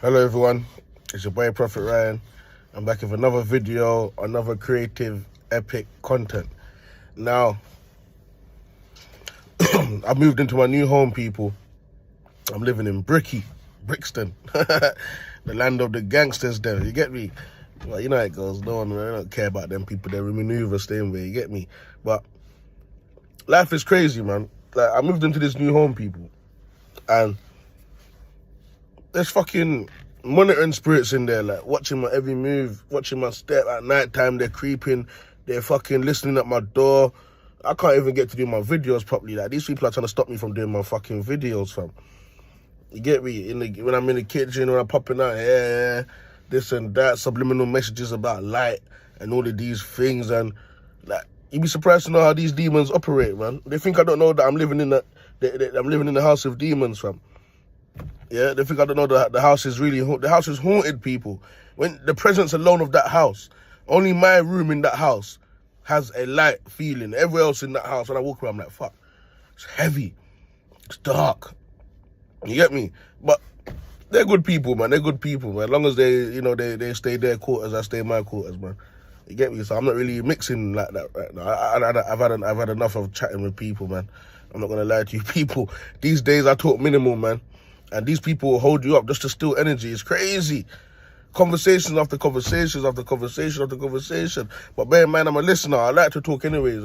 Hello everyone, it's your boy Prophet Ryan. I'm back with another video, another creative, epic content. Now, I moved into my new home, people. I'm living in Brixton, the land of the gangsters there, you get me? Well, you know how it goes, I don't care about them people, they maneuver, stay in there, you get me? But life is crazy, man. Like, I moved into this new home, people, and there's fucking monitoring spirits in there, like watching my every move, watching my step at night time. They're creeping, they're fucking listening at my door. I can't even get to do my videos properly. Like, these people are trying to stop me from doing my fucking videos, fam. You get me? When I'm in the kitchen, when I'm popping out, yeah, this and that, subliminal messages about light and all of these things, and like, you'd be surprised to know how these demons operate, man. They think I don't know that I'm living in I'm living in the house of demons, fam. Yeah, they think I don't know that the house is haunted, people. When the presence alone of that house, only my room in that house has a light feeling. Everywhere else in that house, when I walk around, I'm like, fuck, it's heavy, it's dark. You get me? But they're good people, man. They're good people, man. As long as they stay their quarters, I stay in my quarters, man. You get me? So I'm not really mixing like that right now. I've had enough of chatting with people, man. I'm not gonna lie to you, people. These days I talk minimal, man. And these people will hold you up just to steal energy. It's crazy. Conversations after conversations after conversation after conversation. But bear in mind, I'm a listener. I like to talk anyways.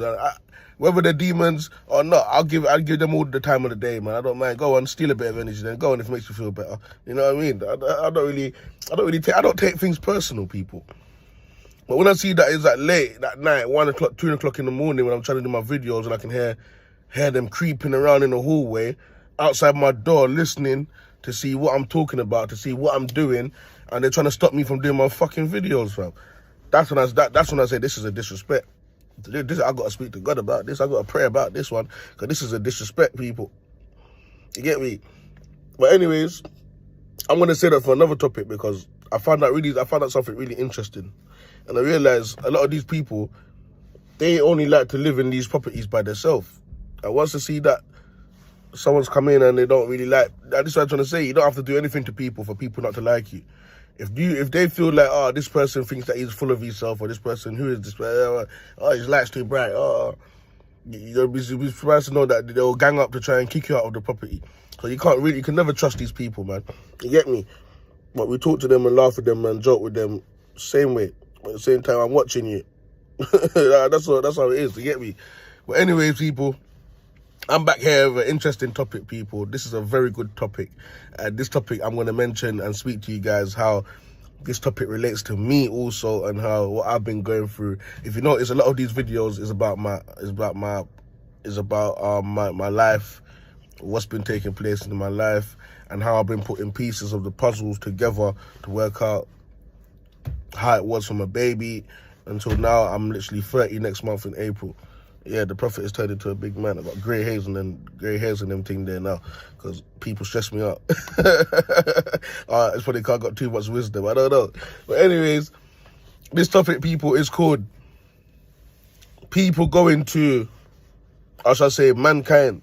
Whether they're demons or not, I'll give them all the time of the day, man. I don't mind. Go on, steal a bit of energy, then go on if it makes you feel better. You know what I mean? I don't take things personal, people. But when I see that it's like late, that night, 1 o'clock, 2 o'clock in the morning, when I'm trying to do my videos and I can hear them creeping around in the hallway, outside my door, listening to see what I'm talking about, to see what I'm doing, and they're trying to stop me from doing my fucking videos, fam. That's when I say this is a disrespect. I got to speak to God about this. I got to pray about this one, because this is a disrespect, people. You get me? But anyways, I'm gonna say that for another topic, because I found out something really interesting, and I realized a lot of these people, they only like to live in these properties by themselves. And once I see that someone's come in and they don't really like, that's what I'm trying to say. You don't have to do anything to people for people not to like you. If they feel like, oh, this person thinks that he's full of himself, or this person, who is this, oh, his light's too bright, you'll be surprised to know that they'll gang up to try and kick you out of the property. So you can never trust these people, man. You get me? But we talk to them and laugh with them and joke with them same way. But at the same time, I'm watching you. That's how it is, you get me? But anyways, people, I'm back here with an interesting topic, people. This is a very good topic. This topic, I'm going to mention and speak to you guys how this topic relates to me also, and what I've been going through. If you notice, a lot of these videos is about my life, what's been taking place in my life, and how I've been putting pieces of the puzzles together to work out how it was from a baby until now. I'm literally 30 next month in April. Yeah, the Prophet has turned into a big man. I got grey hairs and them thing there now, because people stress me out. It's probably because I got too much wisdom. I don't know. But anyways, this topic, people, is called people going to, I shall say, mankind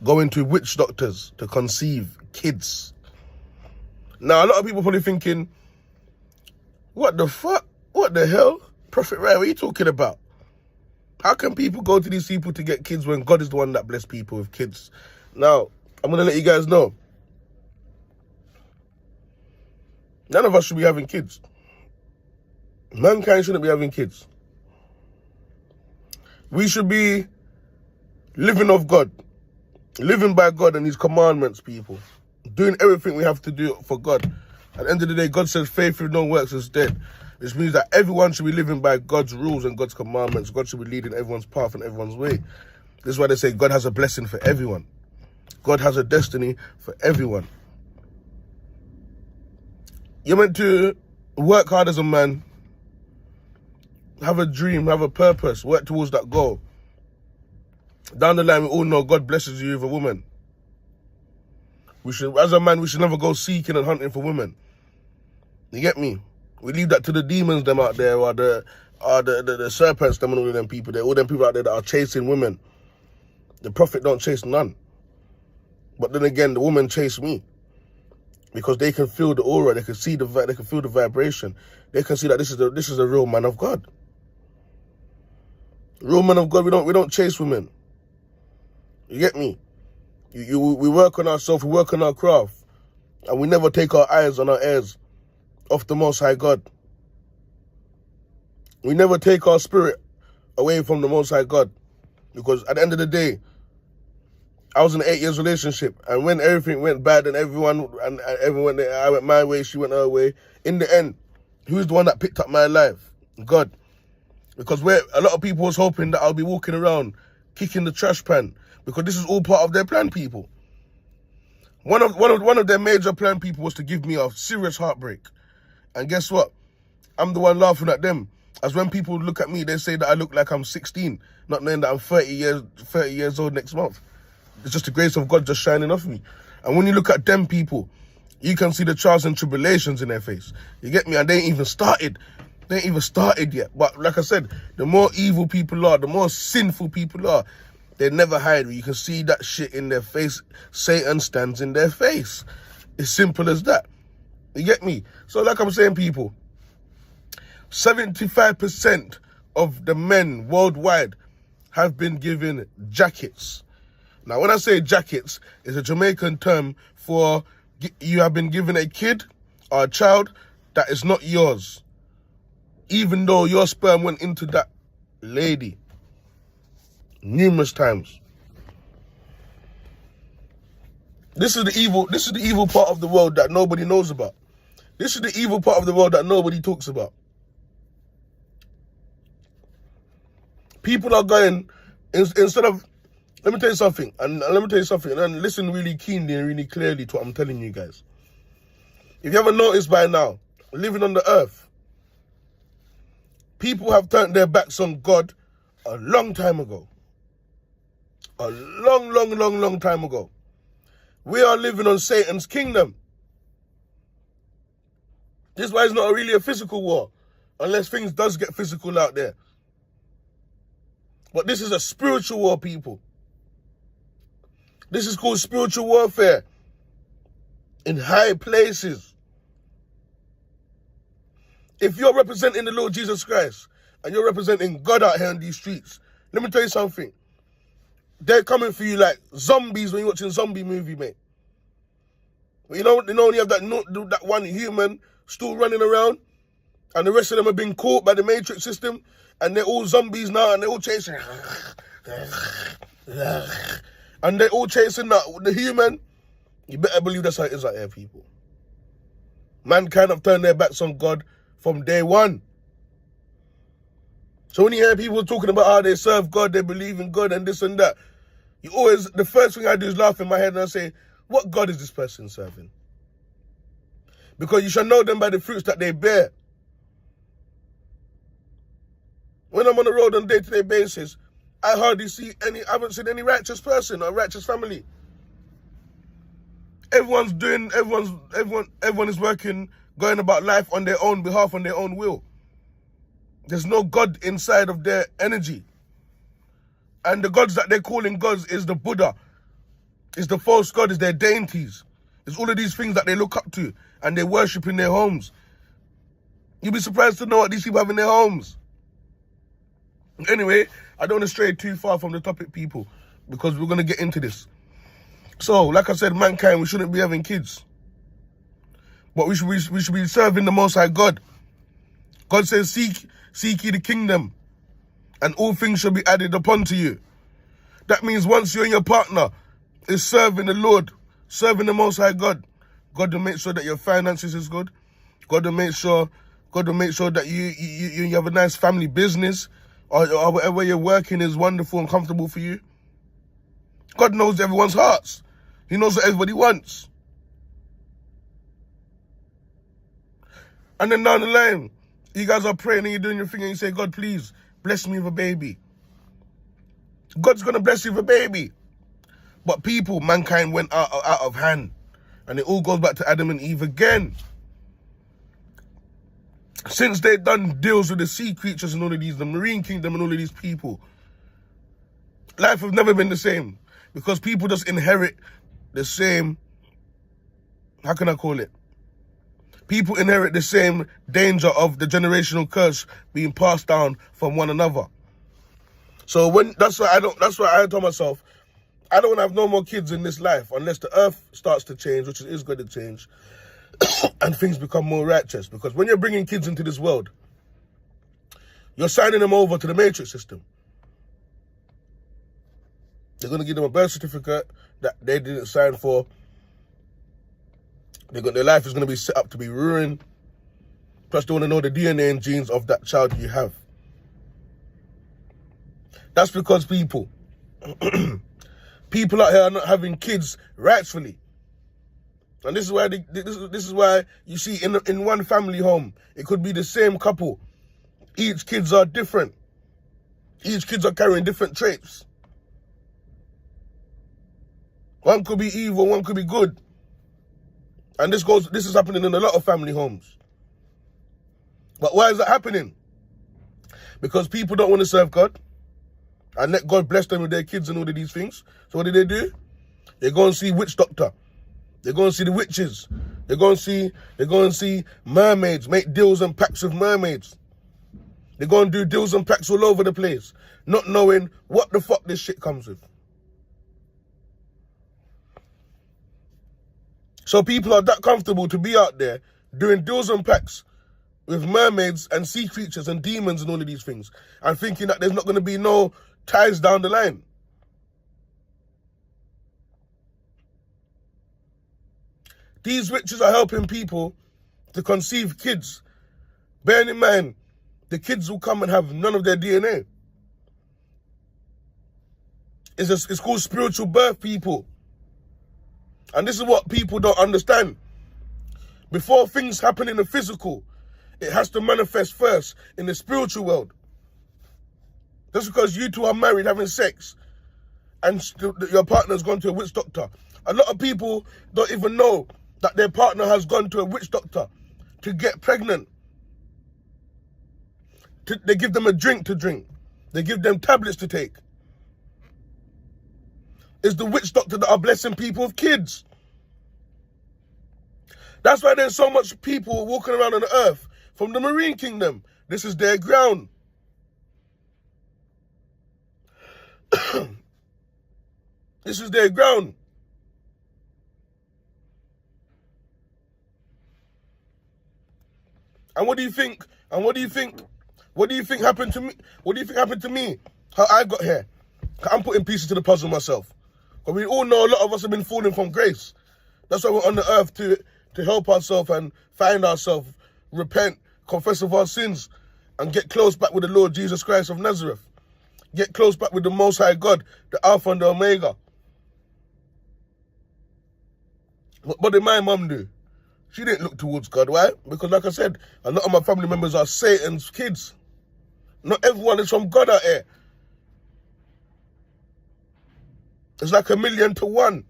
going to witch doctors to conceive kids. Now, a lot of people probably thinking, what the fuck? What the hell? Prophet Rye, what are you talking about? How can people go to these people to get kids when God is the one that blessed people with kids? Now, I'm going to let you guys know. None of us should be having kids. Mankind shouldn't be having kids. We should be living of God. Living by God and His commandments, people. Doing everything we have to do for God. At the end of the day, God says faith with no works is dead. Which means that everyone should be living by God's rules and God's commandments. God should be leading everyone's path and everyone's way. This is why they say God has a blessing for everyone. God has a destiny for everyone. You're meant to work hard as a man, have a dream, have a purpose, work towards that goal. Down the line, we all know God blesses you with a woman. As a man, we should never go seeking and hunting for women. You get me? We leave that to the demons, them out there, or the serpents, them and all of them people there. All them people out there that are chasing women. The Prophet don't chase none. But then again, the woman chased me. because they can feel the aura, they can see they can feel the vibration. They can see that this is a real man of God. Real man of God, we don't chase women. You get me? We work on ourselves, we work on our craft, and we never take our eyes and our ears off the Most High God. We never take our spirit away from the Most High God, because at the end of the day, I was in an 8 years relationship, and when everything went bad and everyone, I went my way, she went her way. In the end, who's the one that picked up my life? God. Because a lot of people was hoping that I'll be walking around kicking the trash pan, because this is all part of their plan, people. One of their major plan, people, was to give me a serious heartbreak. And guess what? I'm the one laughing at them. As when people look at me, they say that I look like I'm 16, not knowing that I'm 30 years old next month. It's just the grace of God just shining off me. And when you look at them people, you can see the trials and tribulations in their face. You get me? And they ain't even started. They ain't even started yet. But like I said, the more evil people are, the more sinful people are, they never hide. You can see that shit in their face. Satan stands in their face. It's simple as that. You get me? So like I'm saying, people, 75% of the men worldwide have been given jackets. Now, when I say jackets, it's a Jamaican term for you have been given a kid or a child that is not yours, even though your sperm went into that lady numerous times. This is the evil part of the world that nobody knows about. This is the evil part of the world that nobody talks about. People are going, instead of, let me tell you something, and listen really keenly and really clearly to what I'm telling you guys. If you haven't noticed by now, living on the earth, people have turned their backs on God a long time ago. A long time ago. We are living on Satan's kingdom. This is why it's not really a physical war, unless things does get physical out there. But this is a spiritual war, people. This is called spiritual warfare in high places. If you're representing the Lord Jesus Christ and you're representing God out here in these streets, let me tell you something. They're coming for you like zombies when you're watching a zombie movie, mate. You know when you have that one human still running around and the rest of them have been caught by the matrix system and they're all zombies now and they're all chasing. And they're all chasing the human. You better believe that's how it is out here, people. Mankind have turned their backs on God from day one. So when you hear people talking about how they serve God, they believe in God and this and that, the first thing I do is laugh in my head and I say, what God is this person serving? Because you shall know them by the fruits that they bear. When I'm on the road on a day-to-day basis, I haven't seen any righteous person or righteous family. Everyone is working, going about life on their own behalf, on their own will. There's no God inside of their energy. And the gods that they're calling gods is the Buddha, is the false God, is their deities. It's all of these things that they look up to and they worship in their homes. You'll be surprised to know what these people have in their homes. Anyway, I don't want to stray too far from the topic, people, because we're going to get into this. So, like I said, mankind, we shouldn't be having kids. But we should be serving the Most High God. God says, seek ye the kingdom, and all things shall be added upon to you. That means once you and your partner is serving the Lord, serving the Most High God, God will make sure that your finances is good. God will make sure that you have a nice family business, or whatever you're working is wonderful and comfortable for you. God knows everyone's hearts. He knows what everybody wants. And then down the line, you guys are praying and you're doing your thing and you say, God, please bless me with a baby. God's going to bless you with a baby. But people, mankind went out of hand. And it all goes back to Adam and Eve again. Since they've done deals with the sea creatures and all of these, the marine kingdom and all of these people, life has never been the same. Because people just inherit the same how can I call it? People inherit the same danger of the generational curse being passed down from one another. So that's why I told myself, I don't want to have no more kids in this life unless the earth starts to change, which it is going to change, and things become more righteous. Because when you're bringing kids into this world, you're signing them over to the matrix system. They're going to give them a birth certificate that they didn't sign for. Their life is going to be set up to be ruined. Plus, they want to know the DNA and genes of that child you have. That's because people out here are not having kids rightfully. And this is why this is why you see in one family home, it could be the same couple. Each kids are different. Each kids are carrying different traits. One could be evil, one could be good. And this is happening in a lot of family homes. But why is that happening? Because people don't want to serve God and let God bless them with their kids and all of these things. So what do? They go and see witch doctor. They go and see the witches. They go and see mermaids, make deals and pacts with mermaids. They go and do deals and pacts all over the place, not knowing what the fuck this shit comes with. So people are that comfortable to be out there doing deals and pacts with mermaids and sea creatures and demons and all of these things, and thinking that there's not going to be no ties down the line. These witches are helping people to conceive kids. Bearing in mind, the kids will come and have none of their DNA. It's called spiritual birth, people. And this is what people don't understand. Before things happen in the physical, it has to manifest first in the spiritual world. Just because you two are married having sex and your partner's gone to a witch doctor, a lot of people don't even know that their partner has gone to a witch doctor to get pregnant. They give them a drink to drink. They give them tablets to take. It's the witch doctor that are blessing people with kids. That's why there's so much people walking around on the earth from the marine kingdom. This is their ground. This is their ground. And what do you think? And what do you think? What do you think happened to me? What do you think happened to me? How I got here? I'm putting pieces to the puzzle myself. But we all know a lot of us have been falling from grace. That's why we're on the earth to help ourselves and find ourselves, repent, confess of our sins, and get close back with the Lord Jesus Christ of Nazareth. Get close back with the Most High God, the Alpha and the Omega. What did my mum do? She didn't look towards God. Why? Because like I said, a lot of my family members are Satan's kids. Not everyone is from God out here. It's like 1,000,000 to 1.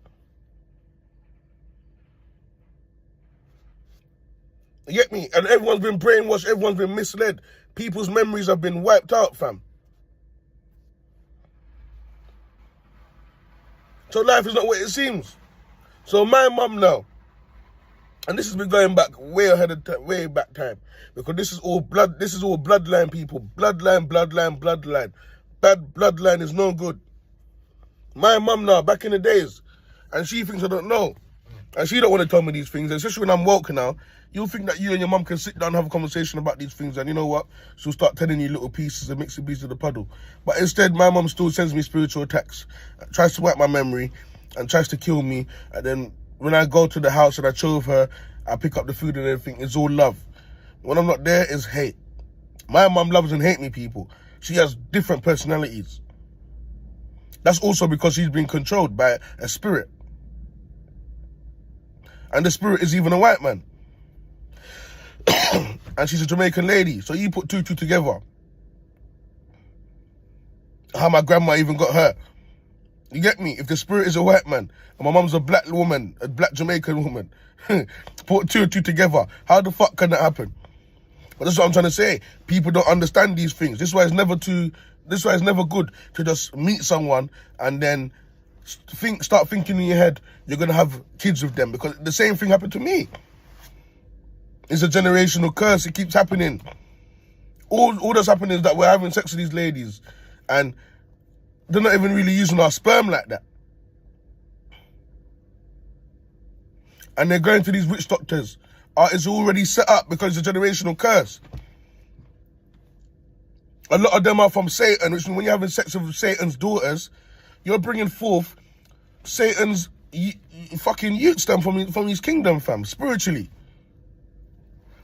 You get me? And everyone's been brainwashed, everyone's been misled. People's memories have been wiped out, fam. So life is not what it seems. So my mum now, and this has been going back way ahead of time, way back time, because this is all bloodline, people. Bloodline. Bad bloodline is no good. My mum now, back in the days, and she thinks I don't know. And she don't want to tell me these things, especially when I'm woke now. You'll think that you and your mum can sit down and have a conversation about these things, and you know what? She'll start telling you little pieces and mixing pieces of the puddle. But instead, my mum still sends me spiritual attacks, tries to wipe my memory, and tries to kill me. And then when I go to the house and I chill with her, I pick up the food and everything, it's all love. When I'm not there, it's hate. My mum loves and hates me, people. She has different personalities. That's also because she's been controlled by a spirit. And the spirit is even a white man. And she's a Jamaican lady. So you put two together. How my grandma even got hurt. You get me? If the spirit is a white man and my mum's a black woman, a black Jamaican woman, put two together. How the fuck can that happen? But that's what I'm trying to say. People don't understand these things. This is why it's never good to just meet someone and then start thinking in your head you're going to have kids with them, because the same thing happened to me. It's a generational curse. It keeps happening. All that's happening is that we're having sex with these ladies and they're not even really using our sperm like that. And they're going to these witch doctors. It's already set up because it's a generational curse. A lot of them are from Satan, which means when you're having sex with Satan's daughters, you're bringing forth Satan's fucking youths from his kingdom, fam, spiritually.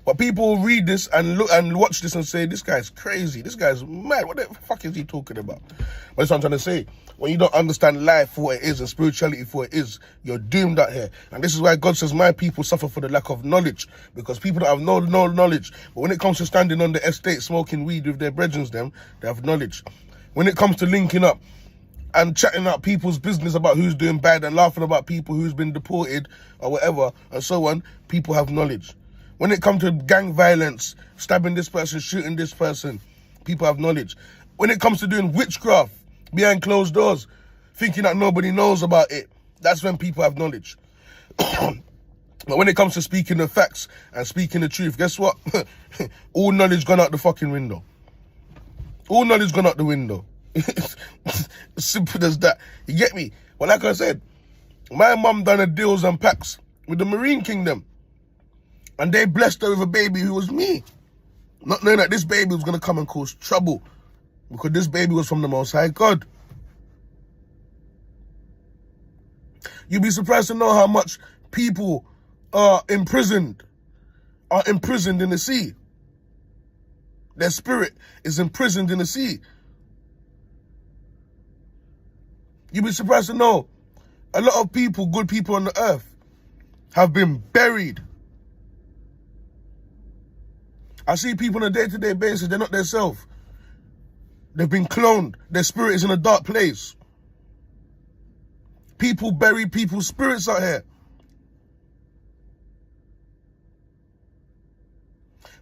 But people read this and look and watch this and say, this guy's crazy, this guy's mad, what the fuck is he talking about? But that's what I'm trying to say. When you don't understand life for what it is and spirituality for what it is, you're doomed out here. And this is why God says, my people suffer for the lack of knowledge, because people don't have no knowledge. But when it comes to standing on the estate smoking weed with their brethren, they have knowledge. When it comes to linking up and chatting out people's business about who's doing bad and laughing about people who's been deported or whatever and so on, people have knowledge. When it comes to gang violence, stabbing this person, shooting this person, people have knowledge. When it comes to doing witchcraft behind closed doors, thinking that nobody knows about it, that's when people have knowledge. But when it comes to speaking the facts and speaking the truth, guess what? All knowledge gone out the fucking window. All knowledge gone out the window. As simple as that. You get me? Well, like I said, my mum done a deals and packs with the Marine Kingdom. And they blessed her with a baby who was me. Not knowing that this baby was going to come and cause trouble. Because this baby was from the Most High God. You'd be surprised to know how much people are imprisoned in the sea. Their spirit is imprisoned in the sea. You'd be surprised to know a lot of people, good people on the earth, have been buried. I see people on a day-to-day basis, they're not their self. They've been cloned. Their spirit is in a dark place. People bury people's spirits out here.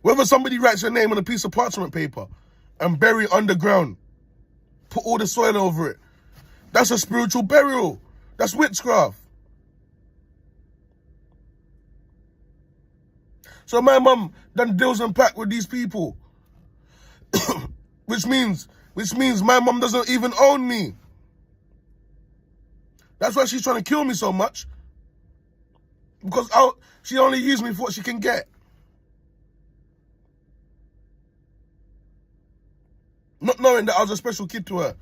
Whether somebody writes your name on a piece of parchment paper and bury it underground, put all the soil over it, that's a spiritual burial. That's witchcraft. So my mum done deals and pack with these people. which means my mum doesn't even own me. That's why she's trying to kill me so much. Because she only used me for what she can get. Not knowing that I was a special kid to her.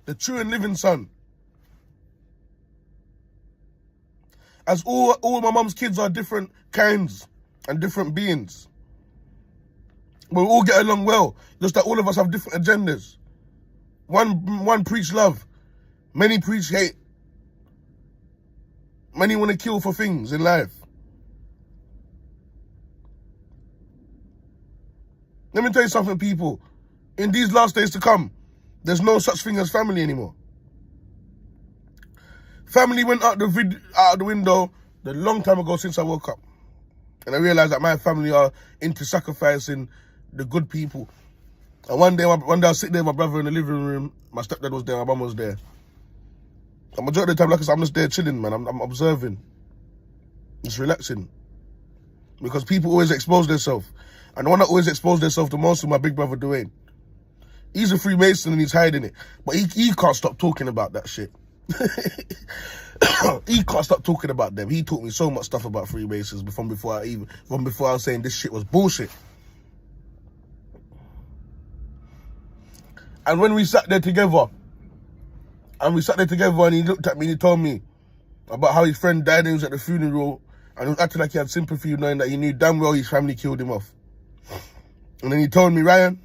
The true and living son. As all my mum's kids are different kinds and different beings. We all get along well, just that all of us have different agendas. One preach love, many preach hate. Many want to kill for things in life. Let me tell you something, people. In these last days to come, there's no such thing as family anymore. Family went out the window a long time ago since I woke up. And I realized that my family are into sacrificing the good people. And one day I was sitting there with my brother in the living room. My stepdad was there, my mum was there. And majority of the time, like I said, I'm just there chilling, man. I'm observing. Just relaxing. Because people always expose themselves. And the one that always exposed themselves the most is my big brother, Dwayne. He's a Freemason and he's hiding it. But he can't stop talking about that shit. He can't stop talking about them. He taught me so much stuff about Freemasons before I was saying this shit was bullshit. And when we sat there together, and he looked at me and he told me about how his friend died and he was at the funeral and he was acting like he had sympathy, knowing that he knew damn well his family killed him off. And then he told me, Ryan,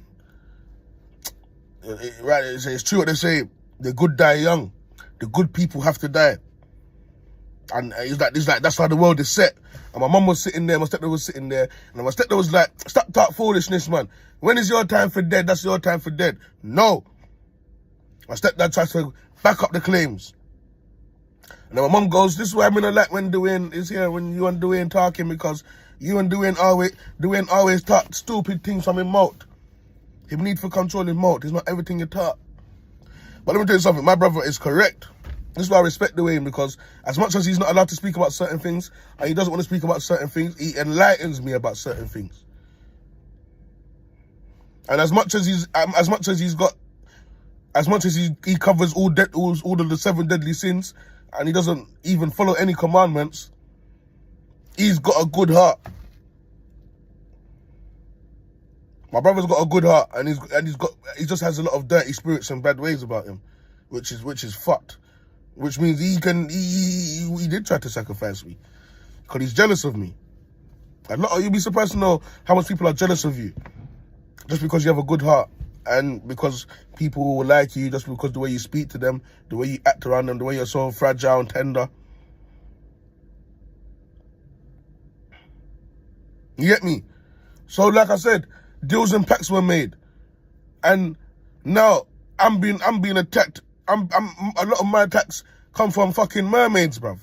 it's true what they say, the good die young. The good people have to die. And he's like, that's how the world is set. And my mum was sitting there, my stepdad was sitting there, and my stepdad was like, stop talk foolishness, man. When is your time for dead? That's your time for dead. No. My stepdad tries to back up the claims. And then my mum goes, this is why I'm gonna like when Dwayne is here, when you and Dwayne talking, because you and Dwayne always talk stupid things from his mouth. Him need for control his mouth. It's not everything you talk. But let me tell you something, my brother is correct. This is why I respect the Wayne, because as much as he's not allowed to speak about certain things, and he doesn't want to speak about certain things, he enlightens me about certain things. And as much as he covers all of the 7 deadly sins, and he doesn't even follow any commandments, he's got a good heart. My brother's got a good heart, and he just has a lot of dirty spirits and bad ways about him, which is fucked. Which means he did try to sacrifice me, because he's jealous of me. You'd be surprised to know how much people are jealous of you, just because you have a good heart, and because people will like you, just because the way you speak to them, the way you act around them, the way you're so fragile and tender. You get me? So like I said, deals and pacts were made, and now I'm being attacked. A lot of my attacks come from fucking mermaids, bruv.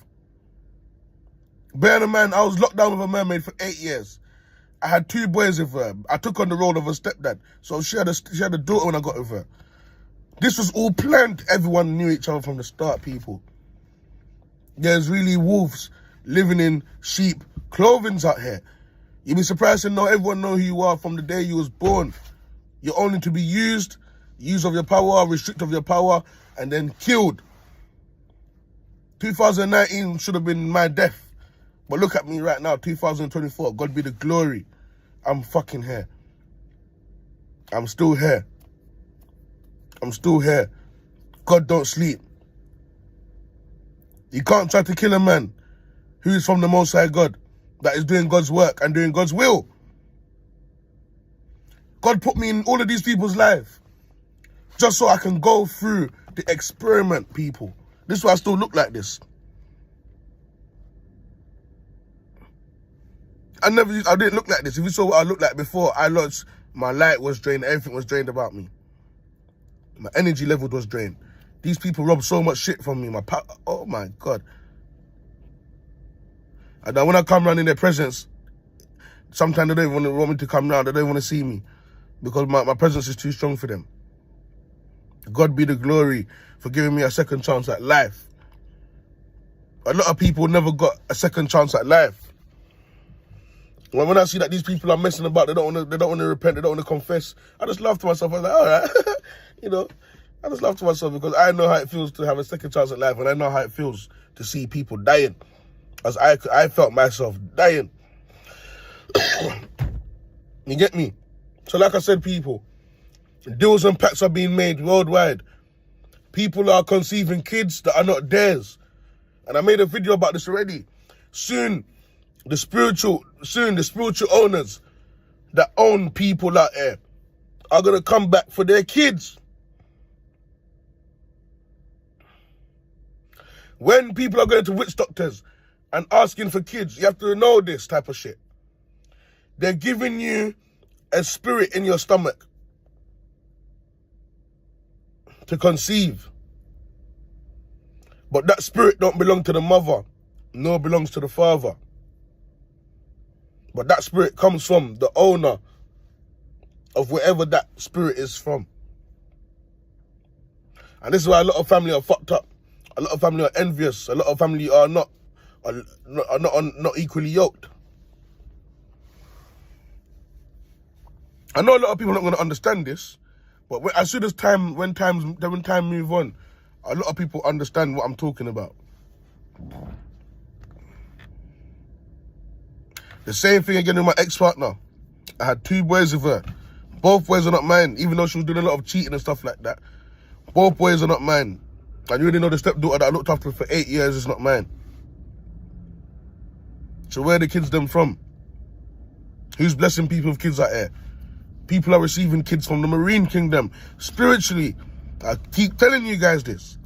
Bear in mind, I was locked down with a mermaid for 8 years. I had 2 boys with her. I took on the role of a stepdad, so she had a daughter when I got with her. This was all planned. Everyone knew each other from the start, people. There's really wolves living in sheep clothings out here. You'd be surprised to know everyone know who you are from the day you was born. You're only to be used of your power, restrict of your power, and then killed. 2019 should have been my death. But look at me right now, 2024, God be the glory. I'm fucking here. I'm still here. I'm still here. God don't sleep. You can't try to kill a man who is from the Most High God, that is doing God's work and doing God's will. God put me in all of these people's life just so I can go through the experiment, people. This is why I still look like this. I didn't look like this. If you saw what I looked like before, my light was drained, everything was drained about me. My energy level was drained. These people robbed so much shit from me. Oh my God. And then when I come around in their presence, sometimes they don't even want me to come round. They don't want to see me, because my presence is too strong for them. God be the glory for giving me a second chance at life. A lot of people never got a second chance at life. When I see that these people are messing about, they don't want to repent, they don't want to confess, I just laugh to myself. I'm like, all right, I just laugh to myself, because I know how it feels to have a second chance at life, and I know how it feels to see people dying, as I felt myself dying. You get me? So like I said, people, deals and pacts are being made worldwide. People are conceiving kids that are not theirs. And I made a video about this already. Soon, the spiritual owners that own people out there are going to come back for their kids. When people are going to witch doctors and asking for kids, you have to know this type of shit. They're giving you a spirit in your stomach to conceive. But that spirit don't belong to the mother, nor belongs to the father. But that spirit comes from the owner of wherever that spirit is from. And this is why a lot of family are fucked up. A lot of family are envious. A lot of family are not equally yoked. I know a lot of people are not going to understand this, but as soon as when time move on, a lot of people understand what I'm talking about. The same thing again with my ex-partner. I had 2 boys with her. Both boys are not mine, even though she was doing a lot of cheating and stuff like that. Both boys are not mine. And you already know the stepdaughter that I looked after for 8 years is not mine. So where are the kids them from? Who's blessing people with kids out here? People are receiving kids from the Marine Kingdom. Spiritually, I keep telling you guys this.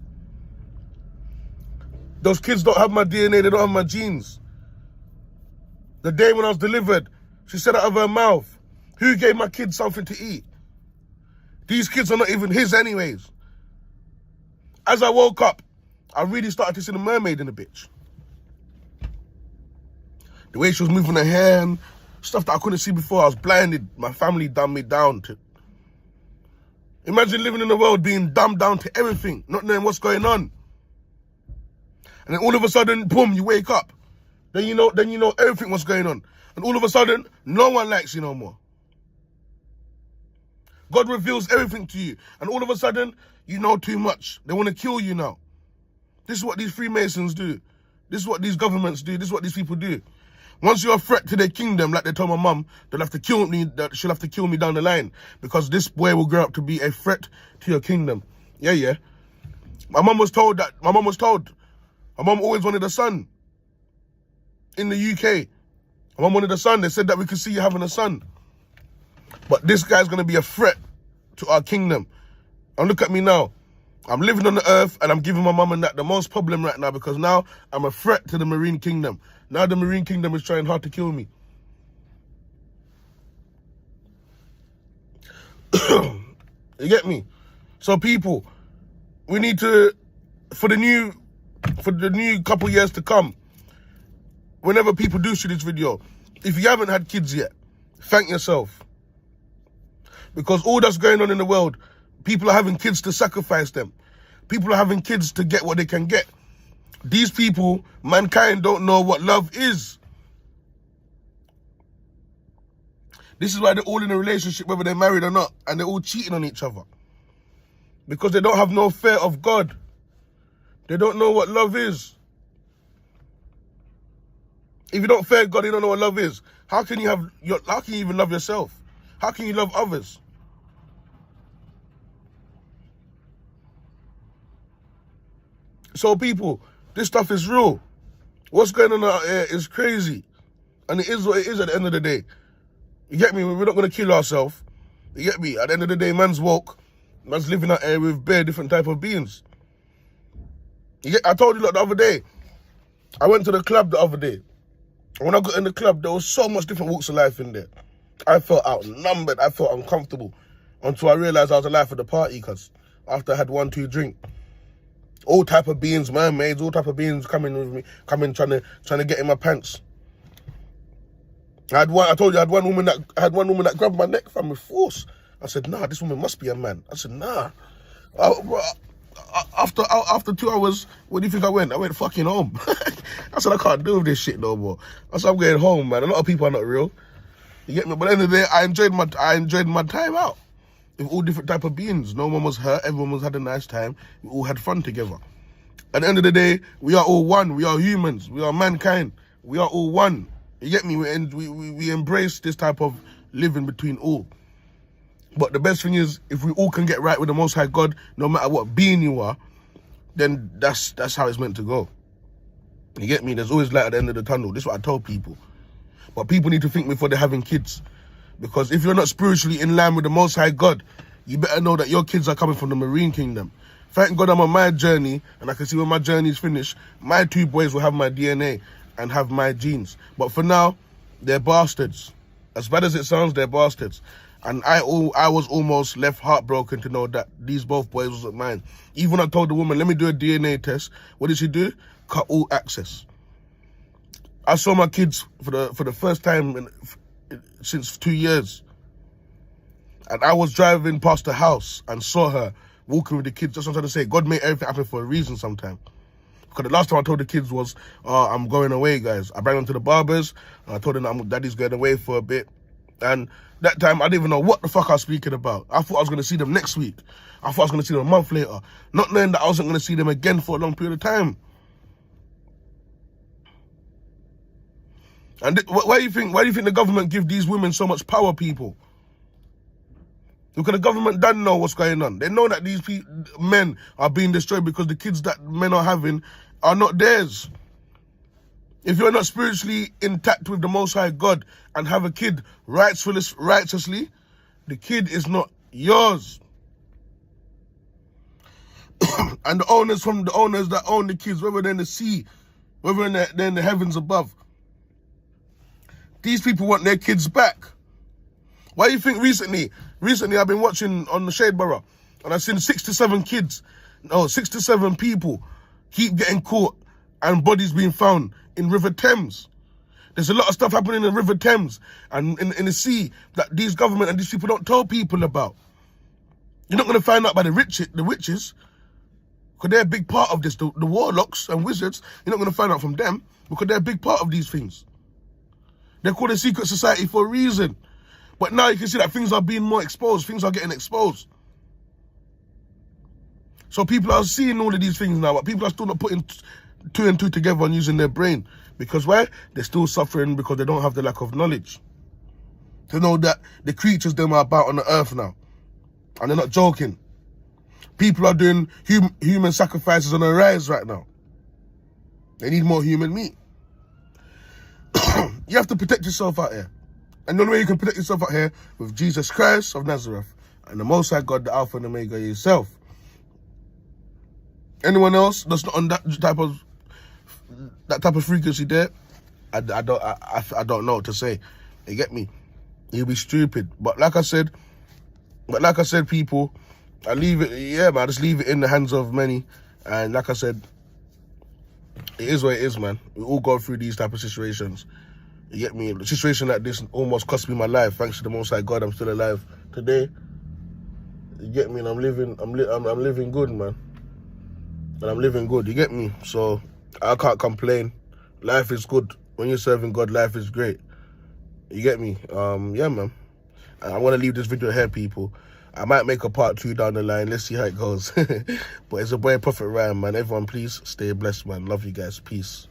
Those kids don't have my DNA, they don't have my genes. The day when I was delivered, she said out of her mouth, who gave my kids something to eat? These kids are not even his anyways. As I woke up, I really started to see the mermaid in the bitch. The way she was moving her hair and stuff that I couldn't see before, I was blinded. My family dumbed me down to. Imagine living in the world being dumbed down to everything, not knowing what's going on. And then all of a sudden, boom, you wake up. Then you know everything what's going on. And all of a sudden, no one likes you no more. God reveals everything to you. And all of a sudden, you know too much. They want to kill you now. This is what these Freemasons do. This is what these governments do. This is what these people do. Once you're a threat to their kingdom, like they told my mum, they'll have to kill me. She'll have to kill me down the line because this boy will grow up to be a threat to your kingdom. Yeah. My mum was told that. My mum always wanted a son in the UK. My mum wanted a son. They said that we could see you having a son. But this guy's going to be a threat to our kingdom. And look at me now. I'm living on the earth and I'm giving my mum and that the most problem right now because now I'm a threat to the Marine Kingdom. Now the Marine Kingdom is trying hard to kill me. You get me? So people, we need to, for the new couple years to come, whenever people do see this video, if you haven't had kids yet, thank yourself. Because all that's going on in the world, people are having kids to sacrifice them. People are having kids to get what they can get. These people, mankind, don't know what love is. This is why they're all in a relationship, whether they're married or not, and they're all cheating on each other. Because they don't have no fear of God. They don't know what love is. If you don't fear God, you don't know what love is. How can you even love yourself? How can you love others? So people, this stuff is real. What's going on out here is crazy. And it is what it is at the end of the day. You get me? We're not going to kill ourselves. You get me? At the end of the day, man's woke. Man's living out here with bare different type of beings. I told you the other day, I went to the club the other day. And when I got in the club, there was so much different walks of life in there. I felt outnumbered. I felt uncomfortable. Until I realised I was the life of the party, because after I had 1-2 drink, all type of beings, mermaids, all type of beings coming with me, trying to get in my pants. I told you I had one woman that grabbed my neck from with force. I said, nah, this woman must be a man. I said, nah. After 2 hours, where do you think I went? I went fucking home. I said, I can't deal with this shit no more. I said, I'm going home, man. A lot of people are not real. You get me? But at the end of the day, I enjoyed my time out with all different type of beings. No one was hurt. Everyone had a nice time. We all had fun together. At the end of the day, we are all one. We are humans. We are mankind. We are all one. You get me? We embrace this type of living between all. But the best thing is, if we all can get right with the Most High God, no matter what being you are, then that's how it's meant to go. You get me? There's always light at the end of the tunnel. This is what I tell people. But people need to think before they're having kids. Because if you're not spiritually in line with the Most High God, you better know that your kids are coming from the Marine Kingdom. Thank God I'm on my journey, and I can see when my journey's finished, my 2 boys will have my DNA and have my genes. But for now, they're bastards. As bad as it sounds, they're bastards. And I was almost left heartbroken to know that these both boys wasn't mine. Even when I told the woman, let me do a DNA test, what did she do? Cut all access. I saw my kids for the first time since 2 years. And I was driving past the house and saw her walking with the kids. Just trying to say, God made everything happen for a reason sometimes. Because the last time I told the kids was, I'm going away, guys. I brought them to the barbers, and I told them that daddy's going away for a bit. And that time, I didn't even know what the fuck I was speaking about. I thought I was going to see them next week. I thought I was going to see them a month later. Not knowing that I wasn't going to see them again for a long period of time. And why do you think the government give these women so much power, people? Because the government doesn't know what's going on. They know that these men are being destroyed because the kids that men are having are not theirs. If you're not spiritually intact with the Most High God and have a kid righteously, the kid is not yours. And the owners that own the kids, whether they're in the sea, whether they're in the heavens above, these people want their kids back. Why do you think recently I've been watching on the Shade Borough, and I've seen 6 to 7 people keep getting caught and bodies being found in River Thames. There's a lot of stuff happening in River Thames and in the sea that these government and these people don't tell people about. You're not going to find out by the witches, Because they're a big part of this. The warlocks and wizards, you're not going to find out from them because they're a big part of these things. They're called a secret society for a reason. But now you can see that things are being more exposed. Things are getting exposed. So people are seeing all of these things now, but people are still not putting 2 and 2 together and using their brain. Because why? They're still suffering because they don't have the lack of knowledge. They know that the creatures them are about on the earth now. And they're not joking. People are doing human sacrifices on the rise right now. They need more human meat. You have to protect yourself out here. And the only way you can protect yourself out here with Jesus Christ of Nazareth and the Most High God, the Alpha and Omega yourself. Anyone else that's not on that type of frequency there, I don't know what to say. You get me? You'll be stupid. But like I said, people, I leave it, yeah, man, I just leave it in the hands of many. And like I said, it is what it is, man. We all go through these type of situations. You get me? A situation like this almost cost me my life. Thanks to the Most High God, I'm still alive today. You get me? And I'm living good, man. And I'm living good. You get me? So I can't complain. Life is good. When you're serving God, life is great. You get me? Yeah, man. I'm gonna leave this video here, people. I might make a part 2 down the line. Let's see how it goes. But it's a boy, Prophet Ryan, man. Everyone, please stay blessed, man. Love you guys. Peace.